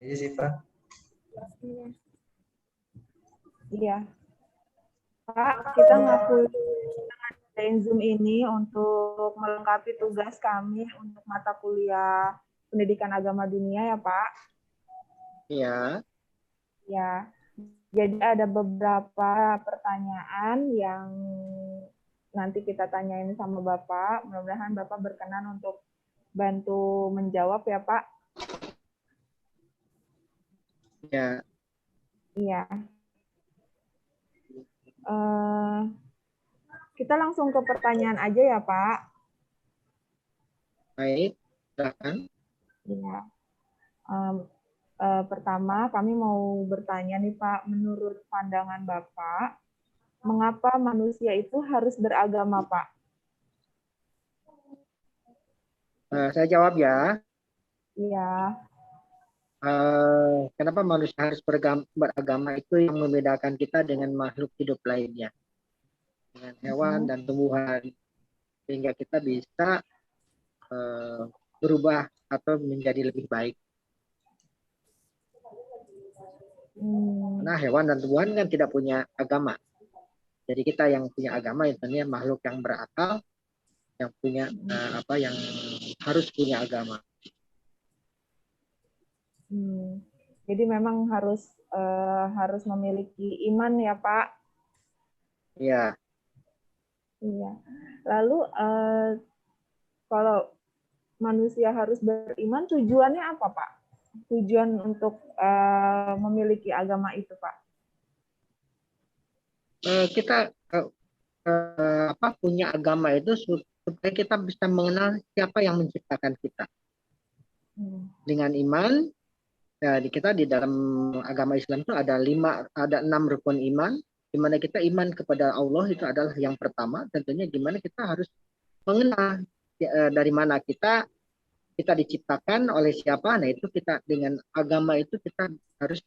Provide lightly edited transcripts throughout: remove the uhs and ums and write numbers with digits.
Iya sih, Pak. Iya. Pak, kita ngadain Zoom ini untuk melengkapi tugas kami untuk mata kuliah Pendidikan Agama Dunia ya, Pak. Iya. Ya. Jadi ada beberapa pertanyaan yang nanti kita tanyain sama Bapak. Mudah-mudahan Bapak berkenan untuk bantu menjawab ya, Pak. Ya. Iya. Kita langsung ke pertanyaan aja ya, Pak. Baik, silakan. Iya. Pertama, kami mau bertanya nih, Pak. Menurut pandangan Bapak, mengapa manusia itu harus beragama, Pak? Saya jawab ya. Iya. Kenapa manusia harus beragama itu yang membedakan kita dengan makhluk hidup lainnya, dengan hewan dan tumbuhan, sehingga kita bisa berubah atau menjadi lebih baik. Karena hewan dan tumbuhan kan tidak punya agama. Jadi kita yang punya agama itu makhluk yang berakal, yang punya yang harus punya agama. Jadi memang harus memiliki iman ya, Pak. Iya. Iya. Lalu kalau manusia harus beriman, tujuannya apa, Pak? Tujuan untuk memiliki agama itu, Pak? Kita punya agama itu supaya kita bisa mengenal siapa yang menciptakan kita. Dengan iman, kita di dalam agama Islam itu ada 6 rukun iman, di mana kita iman kepada Allah itu adalah yang pertama. Tentunya gimana kita harus mengenal dari mana kita diciptakan oleh siapa. Nah itu kita dengan agama itu kita harus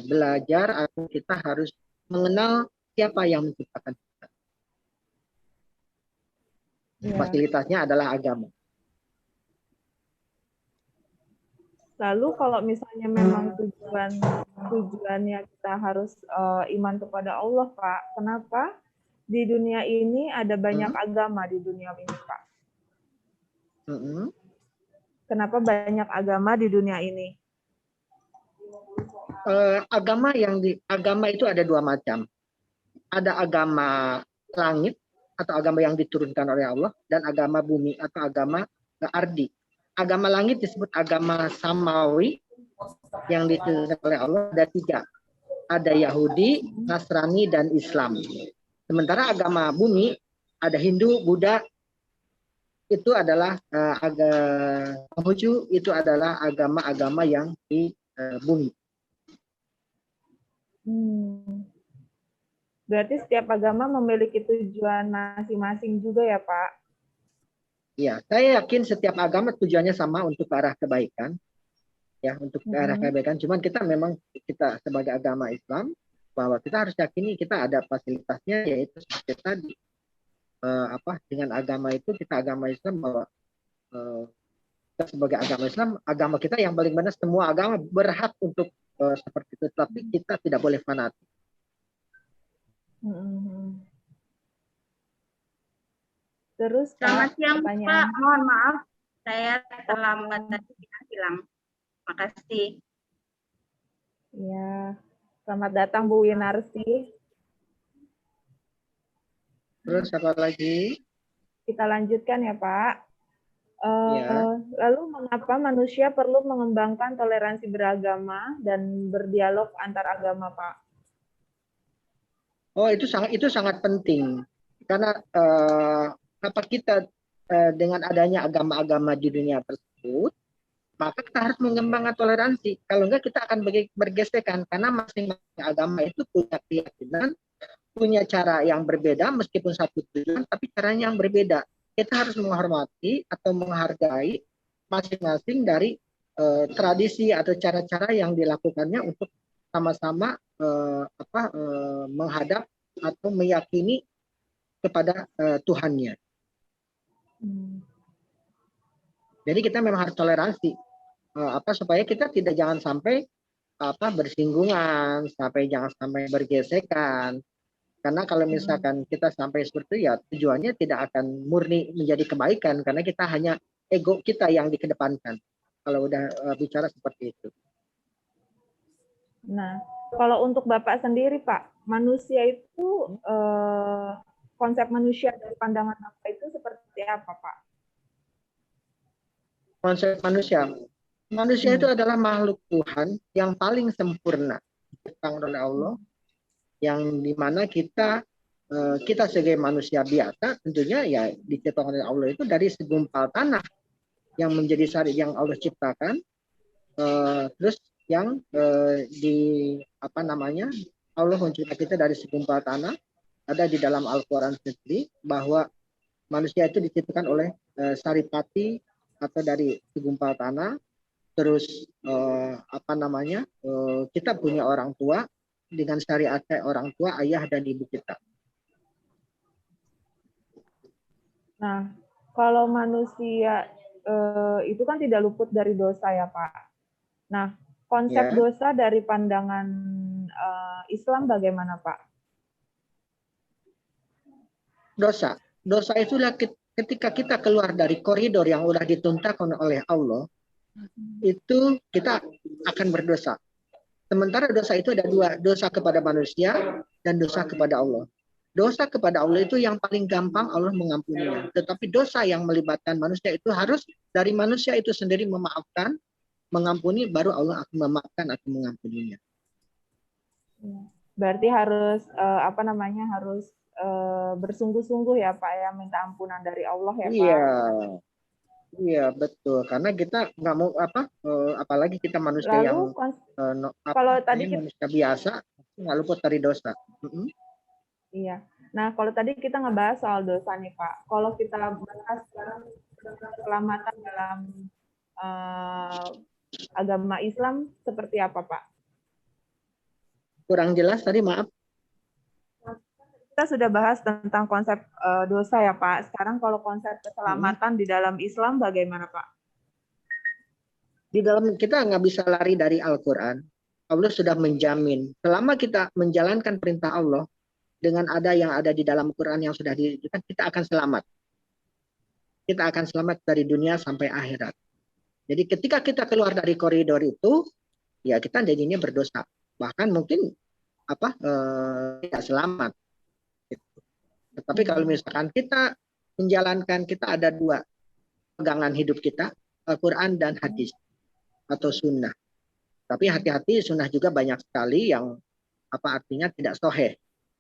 belajar atau kita harus mengenal siapa yang menciptakan kita. Fasilitasnya adalah agama. Lalu kalau misalnya memang tujuannya kita harus iman kepada Allah, Pak, kenapa di dunia ini ada banyak agama di dunia ini, Pak? Kenapa banyak agama di dunia ini? Agama itu ada 2 macam. Ada agama langit atau agama yang diturunkan oleh Allah, dan agama bumi atau agama ardi. Agama langit disebut agama samawi yang diturunkan oleh Allah, ada 3. Ada Yahudi, Nasrani, dan Islam. Sementara agama bumi ada Hindu, Buddha, itu adalah Konghucu, itu adalah agama-agama yang di bumi. Berarti setiap agama memiliki tujuan masing-masing juga ya, Pak? Iya, saya yakin setiap agama tujuannya sama untuk ke arah kebaikan. Ya, untuk ke arah kebaikan. Cuman kita sebagai agama Islam, bahwa kita harus yakini kita ada fasilitasnya, yaitu seperti tadi. Dengan agama itu, kita agama Islam bahwa kita sebagai agama Islam, agama kita yang paling benar, semua agama berhak untuk seperti itu, tapi kita tidak boleh fanatik. Terus selamat siang, Pak. Mohon maaf, saya terlambat tadi hilang. Makasih. Ya, selamat datang Bu Winarsi. Terus apa lagi? Kita lanjutkan ya, Pak. Lalu mengapa manusia perlu mengembangkan toleransi beragama dan berdialog antar agama, Pak? Oh, itu sangat penting. Karena kita dengan adanya agama-agama di dunia tersebut, maka kita harus mengembangkan toleransi. Kalau enggak, kita akan bergesekan, karena masing-masing agama itu punya keyakinan, punya cara yang berbeda, meskipun satu tujuan, tapi caranya yang berbeda. Kita harus menghormati atau menghargai masing-masing dari tradisi atau cara-cara yang dilakukannya untuk sama-sama menghadap atau meyakini kepada Tuhannya. Jadi kita memang harus toleransi. supaya kita jangan sampai bersinggungan, jangan sampai bergesekan. Karena kalau misalkan kita sampai seperti itu, ya tujuannya tidak akan murni menjadi kebaikan, karena kita hanya ego kita yang dikedepankan. Kalau udah bicara seperti itu. Nah, kalau untuk Bapak sendiri, Pak, manusia itu konsep manusia dari pandangan Bapak itu seperti apa, Pak? Konsep manusia. Manusia itu adalah makhluk Tuhan yang paling sempurna diciptakan oleh Allah, yang dimana kita sebagai manusia biasa tentunya ya diciptakan oleh Allah itu dari segumpal tanah yang menjadi syariat yang Allah ciptakan, terus yang Allah menciptakan kita dari segumpal tanah. Ada di dalam Al-Quran sendiri bahwa manusia itu diciptakan oleh saripati atau dari segumpal tanah. Terus kita punya orang tua dengan syariat orang tua, ayah dan ibu kita. Nah, kalau manusia itu kan tidak luput dari dosa ya, Pak. Nah, konsep dosa dari pandangan Islam bagaimana, Pak? Dosa itulah ketika kita keluar dari koridor yang sudah ditentukan oleh Allah, itu kita akan berdosa. Sementara dosa itu ada dua, dosa kepada manusia dan dosa kepada Allah. Dosa kepada Allah itu yang paling gampang Allah mengampuninya. Tetapi dosa yang melibatkan manusia itu harus dari manusia itu sendiri memaafkan, mengampuni, baru Allah akan memaafkan atau mengampuninya. Berarti harus harus bersungguh-sungguh ya, Pak, ya, minta ampunan dari Allah ya, Pak. Iya betul, karena kita nggak mau apalagi kita manusia yang kalau tadi manusia biasa nggak luput dari dosa. Iya. Nah, kalau tadi kita ngebahas soal dosa nih, Pak. Kalau kita bahas sekarang keselamatan dalam agama Islam seperti apa, Pak? Kurang jelas tadi, maaf. Kita sudah bahas tentang konsep dosa ya, Pak. Sekarang kalau konsep keselamatan di dalam Islam bagaimana, Pak? Di dalam kita nggak bisa lari dari Al-Quran. Allah sudah menjamin selama kita menjalankan perintah Allah dengan yang ada di dalam Quran yang sudah ditentukan, kita akan selamat. Kita akan selamat dari dunia sampai akhirat. Jadi ketika kita keluar dari koridor itu, ya kita jadinya berdosa. Bahkan mungkin tidak selamat. Tetapi kalau misalkan kita menjalankan, kita ada dua pegangan hidup kita, Al-Quran dan hadis atau sunnah. Tapi hati-hati, sunnah juga banyak sekali yang artinya tidak sahih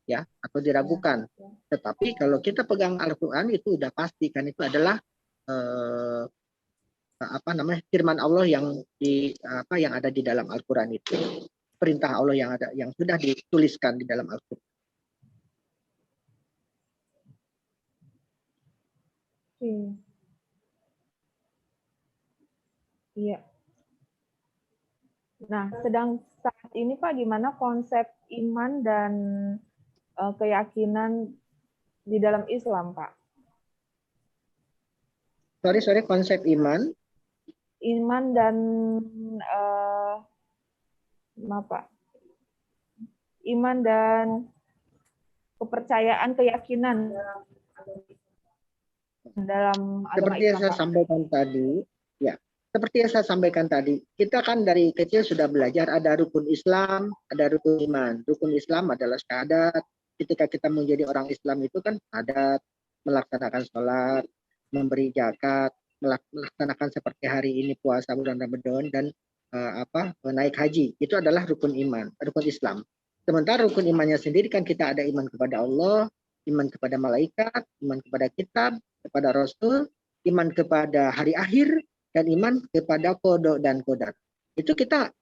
ya, atau diragukan. Tetapi kalau kita pegang Al-Quran itu udah pasti, kan itu adalah firman Allah yang yang ada di dalam Al-Quran itu, perintah Allah yang sudah dituliskan di dalam Al-Quran. Iya. Nah, sedang saat ini Pak, gimana konsep iman dan keyakinan di dalam Islam, Pak? Sorry, konsep iman. Iman dan iman dan kepercayaan, keyakinan dalam agama seperti yang saya sampaikan tadi, ya. Seperti yang saya sampaikan tadi, kita kan dari kecil sudah belajar ada rukun Islam, ada rukun iman. Rukun Islam adalah syahadat. Ketika kita menjadi orang Islam itu kan syahadat, melaksanakan sholat, memberi zakat, melaksanakan seperti hari ini puasa bulan Ramadan, dan naik haji. Itu adalah rukun iman, rukun Islam. Sementara rukun imannya sendiri kan kita ada iman kepada Allah, iman kepada malaikat, iman kepada kitab, kepada Rasul, iman kepada hari akhir, dan iman kepada qada dan qadar. Itu kita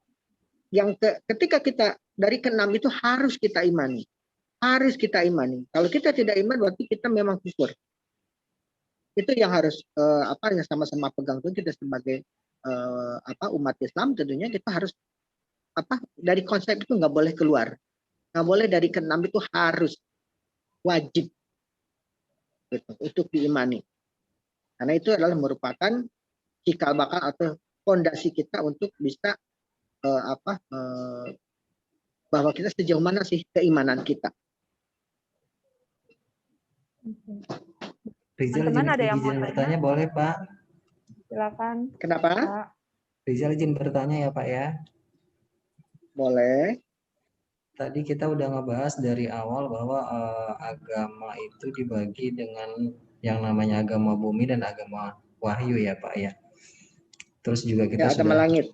ketika kita dari keenam itu harus kita imani. Harus kita imani. Kalau kita tidak iman berarti kita memang kufur. Itu yang harus yang sama-sama pegang itu kita sebagai umat Islam, tentunya kita harus dari konsep itu nggak boleh keluar. Nggak boleh dari keenam itu, harus wajib gitu, untuk diimani. Karena itu adalah merupakan cikal bakal atau fondasi kita untuk bisa bahwa kita sejauh mana sih keimanan kita. Rizal Teman-teman ada yang mau izin tanya? bertanya boleh Pak? Silakan. Kenapa? Pak. Rizal izin bertanya ya Pak ya. Boleh. Tadi kita udah ngebahas dari awal bahwa agama itu dibagi dengan yang namanya agama bumi dan agama wahyu ya Pak ya. Terus juga kita Ya, agama sudah langit.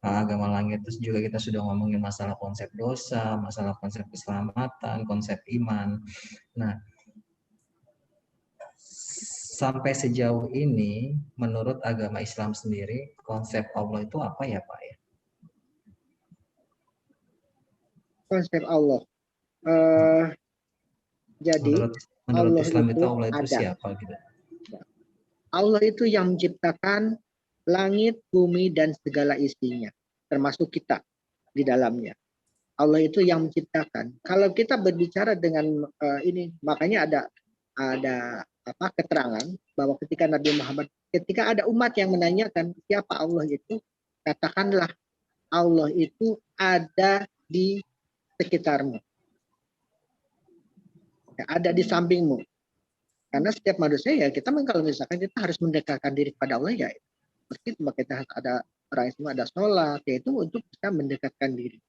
agama langit, terus juga kita sudah ngomongin masalah konsep dosa, masalah konsep keselamatan, konsep iman. Nah, sampai sejauh ini menurut agama Islam sendiri konsep Allah itu apa ya Pak ya? Konsep Allah. Jadi Menurut Allah Islam itu itu Allah itu ada. siapa gitu? Allah itu yang menciptakan langit, bumi, dan segala isinya, termasuk kita di dalamnya. Allah itu yang menciptakan. Kalau kita berbicara dengan ini, makanya ada keterangan bahwa ketika Nabi Muhammad, ketika ada umat yang menanyakan siapa Allah itu, katakanlah Allah itu ada di sekitarmu, ya, ada di sampingmu. Karena setiap manusia ya kita kalau misalkan kita harus mendekatkan diri kepada Allah ya, meski kita ada orang Islam ada sholat, yaitu untuk bisa mendekatkan diri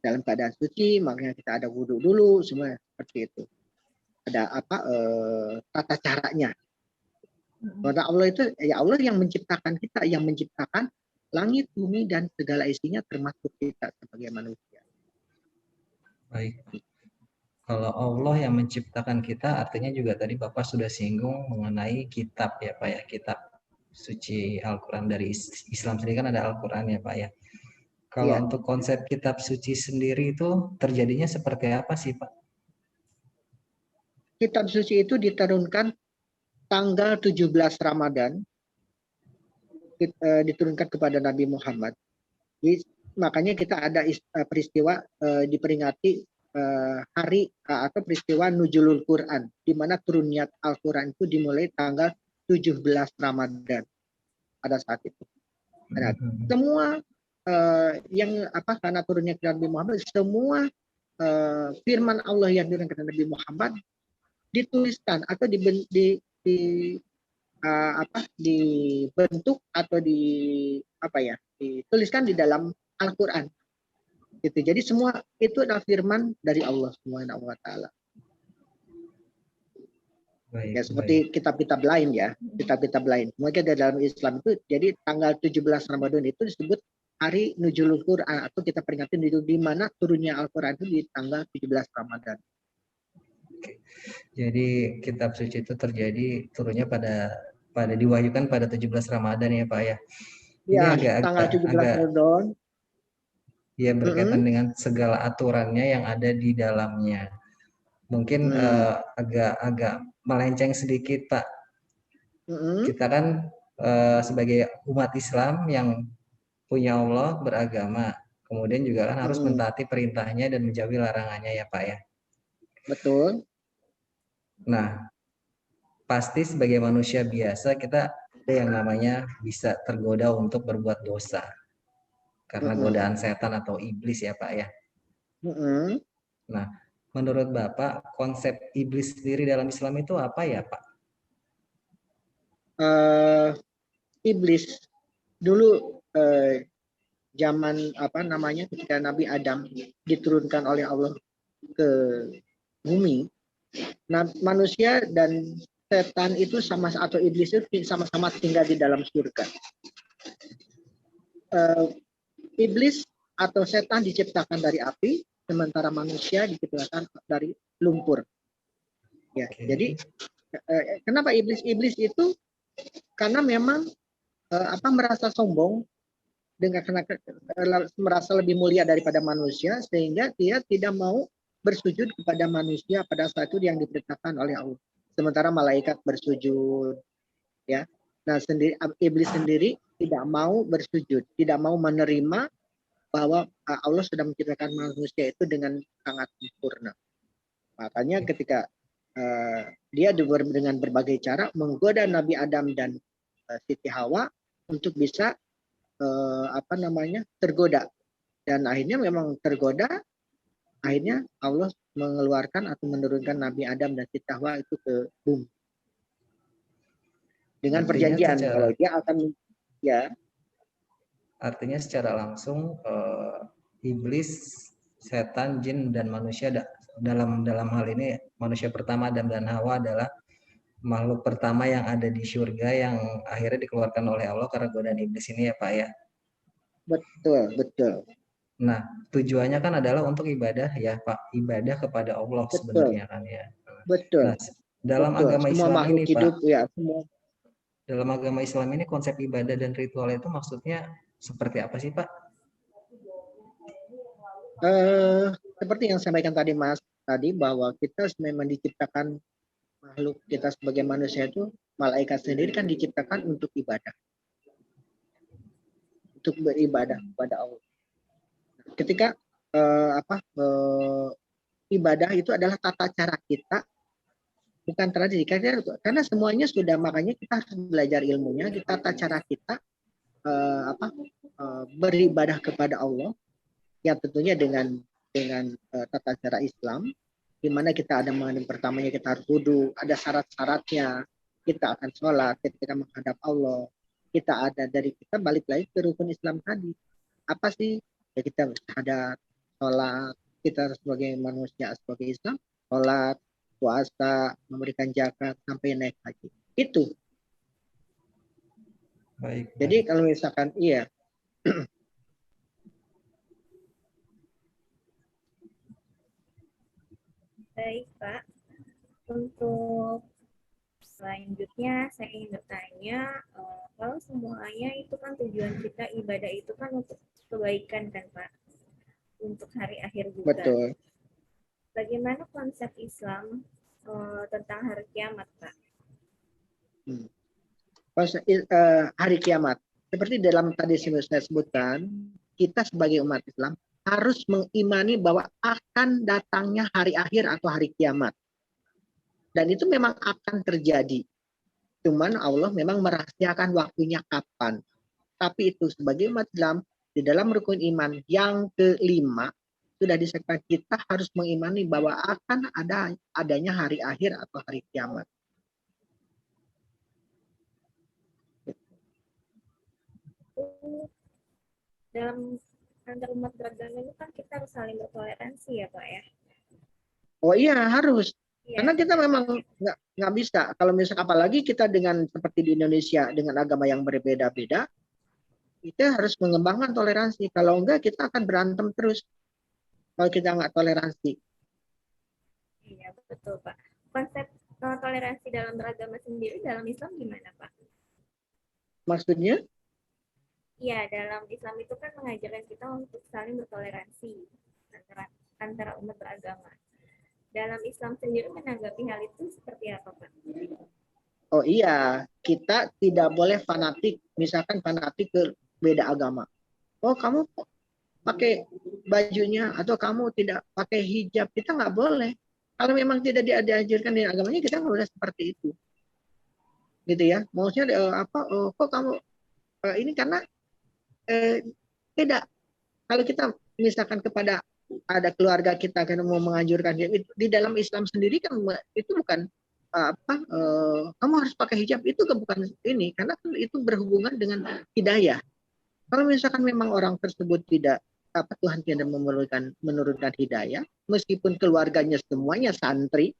dalam keadaan suci, makanya kita ada wudhu dulu, semua seperti itu. Ada tata caranya. Karena Allah itu ya Allah yang menciptakan kita, yang menciptakan langit, bumi, dan segala isinya termasuk kita sebagai manusia. Baik. Kalau Allah yang menciptakan kita, artinya juga tadi Bapak sudah singgung mengenai kitab ya Pak ya, kitab suci Al-Quran dari Islam sendiri kan ada Al-Quran ya Pak ya. Kalau Ya. untuk konsep kitab suci sendiri itu terjadinya seperti apa sih Pak? Kitab suci itu diturunkan tanggal 17 Ramadan, diturunkan kepada Nabi Muhammad. Jadi, makanya kita ada peristiwa diperingati hari atau peristiwa Nuzulul Quran, di mana turunnya Al-Quran itu dimulai tanggal 17 Ramadan pada saat itu. Nah, semua karena turunnya Nabi Muhammad, semua firman Allah yang diturunkan kepada Nabi Muhammad dituliskan atau dibentuk atau dituliskan di dalam Al-Quran. Gitu. Jadi semua itu adalah firman dari Allah Subhanahu wa taala. Ya seperti kitab-kitab lain ya, kitab-kitab lain. Mungkin di dalam Islam itu jadi tanggal 17 Ramadan itu disebut hari Nuzulul Quran atau kita peringati di mana turunnya Al-Quran itu di tanggal 17 Ramadan. Oke. Jadi kitab suci itu terjadi turunnya pada diwahyukan pada 17 Ramadan ya Pak ya. Ini Ya, tanggal 17 Ramadan. Ya berkaitan dengan segala aturannya yang ada di dalamnya. Mungkin agak melenceng sedikit Pak. Kita kan sebagai umat Islam yang punya Allah beragama, kemudian juga kan harus mentaati perintahnya dan menjauhi larangannya ya Pak ya. Betul. Nah, pasti sebagai manusia biasa kita ada yang namanya bisa tergoda untuk berbuat dosa karena godaan setan atau iblis ya Pak ya. Nah, menurut Bapak konsep iblis sendiri dalam Islam itu apa ya Pak? Iblis dulu zaman ketika Nabi Adam diturunkan oleh Allah ke bumi, nah manusia dan setan itu atau iblis itu sama-sama tinggal di dalam surga. Iblis atau setan diciptakan dari api, sementara manusia diciptakan dari lumpur. Ya, jadi kenapa iblis itu? Karena memang merasa sombong dengan merasa lebih mulia daripada manusia, sehingga dia tidak mau bersujud kepada manusia pada saat itu yang diperintahkan oleh Allah. Sementara malaikat bersujud, ya. Nah, iblis sendiri tidak mau bersujud, tidak mau menerima bahwa Allah sudah menciptakan manusia itu dengan sangat sempurna. Makanya ketika dia dengan berbagai cara menggoda Nabi Adam dan Siti Hawa untuk bisa apa namanya, tergoda, dan akhirnya memang tergoda. Akhirnya Allah mengeluarkan atau menurunkan Nabi Adam dan Siti Hawa itu ke bumi dengan Artinya perjanjian secara kalau dia akan, ya, artinya secara langsung iblis, setan, jin dan manusia dalam hal ini manusia pertama Adam dan Hawa adalah makhluk pertama yang ada di surga yang akhirnya dikeluarkan oleh Allah karena godaan iblis ini ya Pak ya. betul betul Nah, tujuannya kan adalah untuk ibadah ya Pak, ibadah kepada Allah betul sebenarnya kan ya. betul Nah, dalam betul. agama Semua Islam makhluk ini hidup Pak, ya, semua. dalam agama Islam ini konsep ibadah dan ritual itu maksudnya seperti apa sih Pak? Seperti yang saya sampaikan tadi Mas, tadi bahwa kita memang diciptakan, makhluk kita sebagai manusia itu, malaikat sendiri kan diciptakan untuk ibadah, untuk beribadah kepada Allah. Ketika ibadah itu adalah tata cara kita, bukan tradisi, karena semuanya sudah, makanya kita harus belajar ilmunya, di tata cara kita beribadah kepada Allah, yang tentunya dengan tata cara Islam, di mana kita ada mengenai pertamanya kita harus wudhu, ada syarat-syaratnya, kita akan sholat ketika menghadap Allah, kita ada dari kita balik lagi ke rukun Islam tadi, apa sih ya, kita ada sholat, kita sebagai manusia sebagai Islam, sholat, puasa, memberikan zakat sampai naik haji, itu. Baik. Jadi kalau misalkan iya. Baik, Pak. Untuk selanjutnya saya ingin bertanya, kalau semuanya itu kan tujuan kita ibadah itu kan untuk kebaikan kan Pak, untuk hari akhir juga. Betul. Bagaimana konsep Islam tentang hari kiamat Pak? Hari kiamat, seperti dalam tadi saya sebutkan, kita sebagai umat Islam harus mengimani bahwa akan datangnya hari akhir atau hari kiamat. Dan itu memang akan terjadi. Cuman Allah memang merahasiakan waktunya kapan. Tapi itu sebagai umat Islam, di dalam rukun iman yang kelima, sudah disebutkan kita harus mengimani bahwa akan adanya hari akhir atau hari kiamat. Dalam antar umat beragama itu kan kita harus saling bertoleransi ya Pak ya? Oh iya, harus. Ya, karena kita memang nggak bisa. Kalau misalnya apalagi kita dengan seperti di Indonesia dengan agama yang berbeda-beda, kita harus mengembangkan toleransi. Kalau enggak kita akan berantem terus. Kalau kita nggak toleransi. Iya betul Pak. Konsep toleransi dalam beragama sendiri dalam Islam gimana Pak? Maksudnya? Iya, dalam Islam itu kan mengajarkan kita untuk saling bertoleransi antara umat beragama. Dalam Islam sendiri menanggapi hal itu seperti apa, Pak? Oh iya, kita tidak boleh fanatik, misalkan fanatik ke beda agama. Oh kamu pakai bajunya atau kamu tidak pakai hijab, kita nggak boleh. Kalau memang tidak diajarkan di agamanya, kita nggak boleh seperti itu. Gitu ya. Maksudnya kok kamu ini karena tidak. Kalau kita misalkan kepada ada keluarga kita kan mau menganjurkan di dalam Islam sendiri kan itu bukan kamu harus pakai hijab, itu bukan ini, karena itu berhubungan dengan hidayah. Kalau misalkan memang orang tersebut tidak Tuhan tidak menurunkan hidayah, meskipun keluarganya semuanya santri,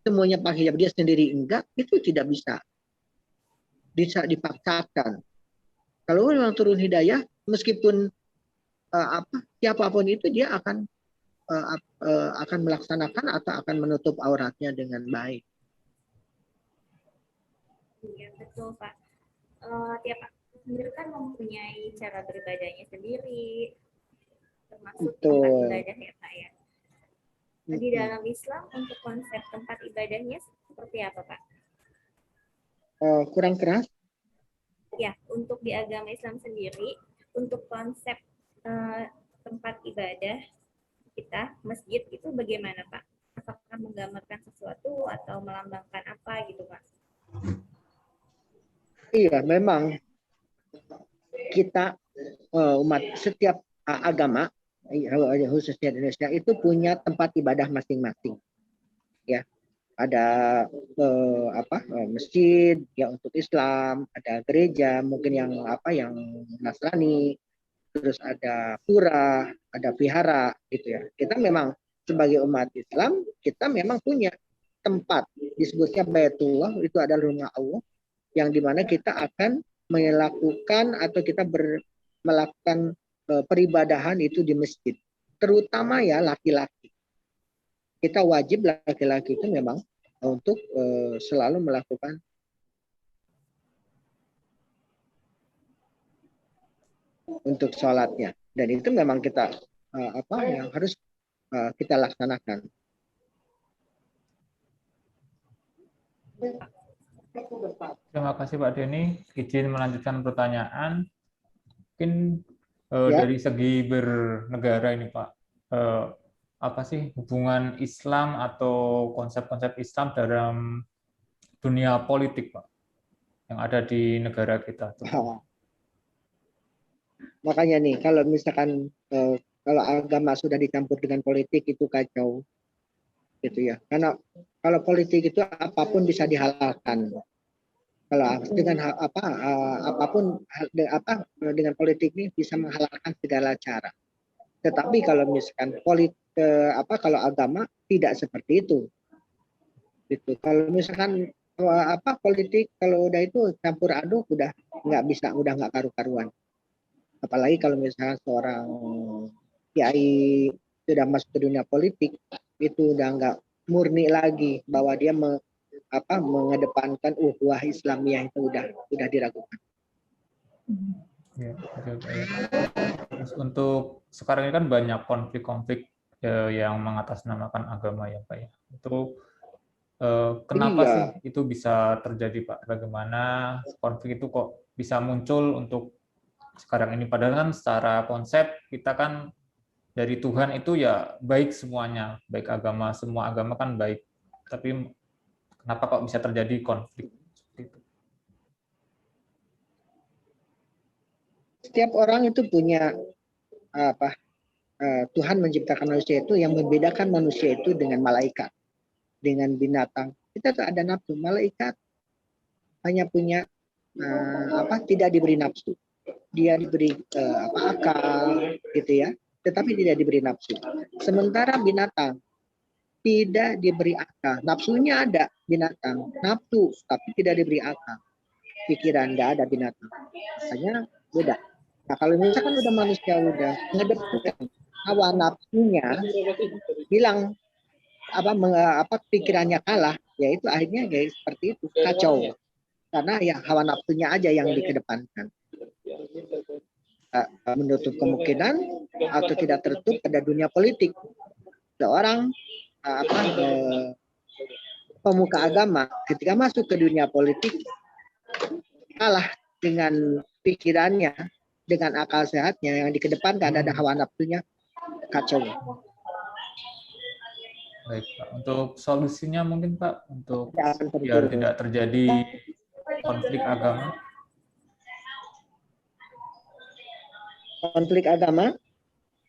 semuanya pakai hijab, dia sendiri enggak, itu tidak bisa dipaksakan. Kalau memang turun hidayah, meskipun siapapun itu dia akan melaksanakan atau akan menutup auratnya dengan baik. Iya betul Pak. Tiap sendiri kan mempunyai cara beribadahnya sendiri, termasuk tempat ibadah ya Pak ya. Di dalam Islam untuk konsep tempat ibadahnya seperti apa Pak? Kurang keras? Ya, untuk di agama Islam sendiri, untuk konsep tempat ibadah kita, masjid itu bagaimana Pak? Apakah menggambarkan sesuatu atau melambangkan apa gitu Pak? Iya, memang kita umat setiap agama khususnya di Indonesia itu punya tempat ibadah masing-masing. Ya, ada masjid ya untuk Islam, ada gereja mungkin yang yang Nasrani, terus ada pura, ada vihara gitu ya. Kita memang sebagai umat Islam kita memang punya tempat disebutnya Baitullah, itu adalah rumah Allah yang dimana kita akan melakukan atau kita melakukan peribadahan itu di masjid, terutama ya laki-laki. Kita wajib laki-laki itu memang untuk selalu melakukan untuk sholatnya, dan itu memang kita yang harus kita laksanakan. Terima kasih Pak Denny. Izin melanjutkan pertanyaan. Mungkin dari segi bernegara ini Pak, apa sih hubungan Islam atau konsep-konsep Islam dalam dunia politik Pak yang ada di negara kita? Makanya nih kalau misalkan kalau agama sudah dicampur dengan politik itu kacau gitu ya, karena kalau politik itu apapun bisa dihalalkan. Kalau dengan apapun dengan politik ini bisa menghalalkan segala cara. Tetapi kalau misalkan kalau agama tidak seperti itu. Gitu. Kalau misalkan politik kalau udah itu campur aduk udah nggak karu-karuan. Apalagi kalau misalkan seorang kiai sudah masuk ke dunia politik itu udah nggak murni lagi bahwa dia mengedepankan uhwah Islamiyah, itu udah diragukan. Ya, terus untuk sekarang ini kan banyak konflik-konflik yang mengatasnamakan agama ya Pak ya. Itu kenapa sih itu bisa terjadi Pak? Bagaimana konflik itu kok bisa muncul untuk sekarang ini? Padahal kan secara konsep kita kan dari Tuhan itu ya baik semuanya, baik agama, semua agama kan baik. Tapi kenapa kok bisa terjadi konflik seperti itu? Setiap orang itu punya Tuhan menciptakan manusia itu yang membedakan manusia itu dengan malaikat, dengan binatang. Kita tuh ada nafsu, malaikat hanya punya tidak diberi nafsu. Dia diberi akal gitu ya, tetapi tidak diberi nafsu. Sementara binatang tidak diberi akal, nafsunya ada binatang, nafsu tapi tidak diberi akal, pikiran nggak ada binatang, makanya beda. Nah kalau misalkan udah manusia udah ngedepan hawa nafsunya, bilang pikirannya kalah, ya itu akhirnya kayak seperti itu, kacau, karena ya hawa nafsunya aja yang dikedepankan. Menutup kemungkinan atau tidak tertutup pada dunia politik, seorang pemuka agama ketika masuk ke dunia politik kalah dengan pikirannya, dengan akal sehatnya yang dikedepankan ada hawa nafsunya, kacau. Baik Pak, untuk solusinya mungkin Pak untuk biar tidak terjadi konflik agama. Konflik agama,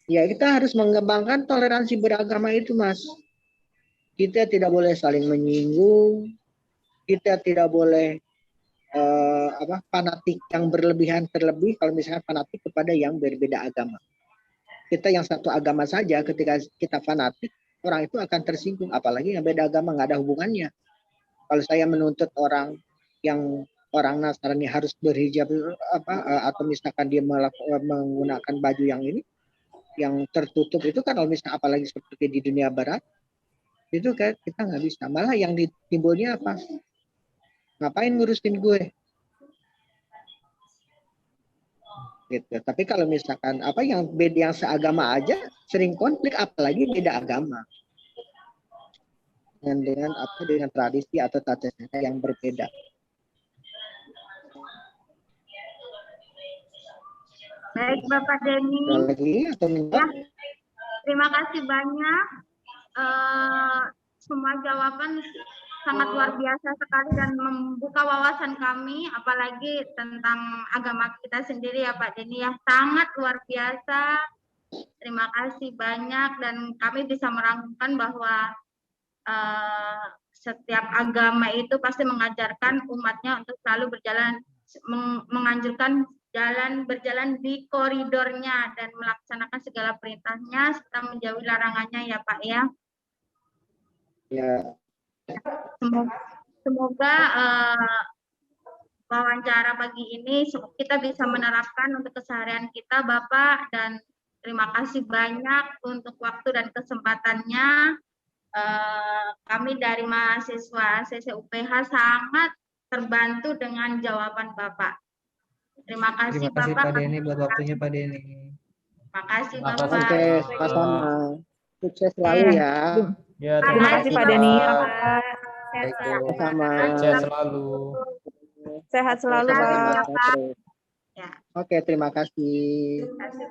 ya kita harus mengembangkan toleransi beragama itu Mas. Kita tidak boleh saling menyinggung, kita tidak boleh fanatik yang berlebihan, terlebih kalau misalnya fanatik kepada yang berbeda agama. Kita yang satu agama saja ketika kita fanatik, orang itu akan tersinggung, apalagi yang beda agama nggak ada hubungannya. Kalau saya menuntut orang Nasrani harus berhijab atau misalkan dia menggunakan baju yang ini yang tertutup, itu kan kalau misalnya apalagi seperti di dunia barat itu kan kita nggak bisa, malah yang timbulnya apa, ngapain ngurusin gue gitu. Tapi kalau misalkan yang beda, yang seagama aja sering konflik, apalagi beda agama dengan tradisi atau tata cara yang berbeda. Baik Bapak Denny. Ya, terima kasih banyak. Semua jawaban sangat luar biasa sekali dan membuka wawasan kami, apalagi tentang agama kita sendiri ya Pak Denny ya, sangat luar biasa. Terima kasih banyak dan kami bisa merangkumkan bahwa setiap agama itu pasti mengajarkan umatnya untuk selalu berjalan, menganjurkan berjalan di koridornya dan melaksanakan segala perintahnya serta menjauhi larangannya ya Pak ya. Ya. Semoga wawancara pagi ini kita bisa menerapkan untuk keseharian kita Bapak, dan terima kasih banyak untuk waktu dan kesempatannya. Kami dari mahasiswa CCUPH sangat terbantu dengan jawaban Bapak. Terima kasih Bapak. Pak Denny buat waktunya Pak Denny. Terima kasih Terima kasih. Bapak. Oke, sama-sama. Sukses selalu ya. Ya, Terima kasih Pak Denny. Pak. Sama. Sukses selalu. Sehat selalu Terima kasih Pak. ya Pak. Ya. Oke, terima kasih. Terima kasih.